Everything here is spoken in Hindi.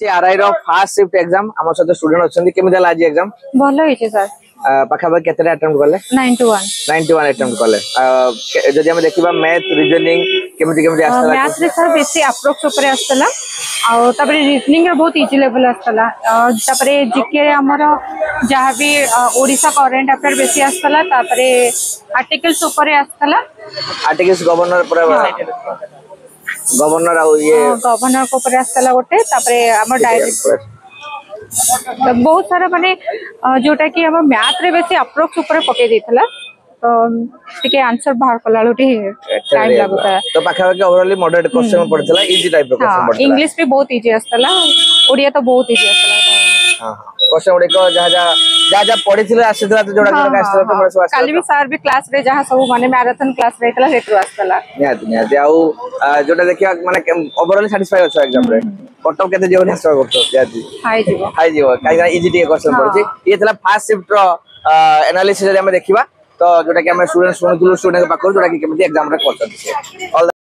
आरआई रो फास्ट शिफ्ट एग्जाम हम सहित स्टूडेंट अच्छे केमी आज एग्जाम भल होइछे सर पाखापाखि केते अटेम्प्ट कले 91 अटेम्प्ट कले जदि हम देखिबा मैथ रीजनिंग केमिति केमिति आस्तला मैथ रे सर बेसी अप्रोक्स ऊपर आस्तला आ तबरे रीजनिंग रे बहुत इजी लेवल आस्तला तबरे जीके हमर जहां भी ओडिसा करंट अफेयर बेसी आस्तला तबरे आर्टिकल्स ऊपर आस्तला आर्टिकल्स गवर्नर पर गवर्नर आउ ये गवर्नर को ऊपर आस्तला गोटे तबरे हमर डायरेक्ट बहुत सारा माने जोटा कि हम मैथ रे बेसी अप्रोक्स ऊपर पके देथला तो ठीक है आंसर बाहर कला लोटी टाइम लागुता तो पाखापाखि ओवरऑल मॉडरेट क्वेश्चन पड़थला इजी टाइप रो क्वेश्चन पड़थला इंग्लिश भी बहुत इजी आस्तला ओडिया तो बहुत इजी आस्तला हां क्वेश्चन ओडे को जा पढिथिले आसीतला तो जोडा जोडा आसीतला तो बस आसीतला काली भी सर भी क्लास रे जहां सब माने मैराथन क्लास रेतला हेतु आस्तला नियाती आउ जोडा देखिया माने ओवरऑल सैटिस्फाई अछ एग्जाम रे कटअप केते जेवन आस्ता करतो नियाती हाई जीवो काई इजी टी क्वेश्चन पड़छि ये थला फास्ट शिफ्ट रो एनालिसिस रे हम देखिबा तो जोटा कि हम स्टूडेंट सुनथुलु स्टूडेंट पाखर जोटा कि केमिति एग्जाम रे करछथि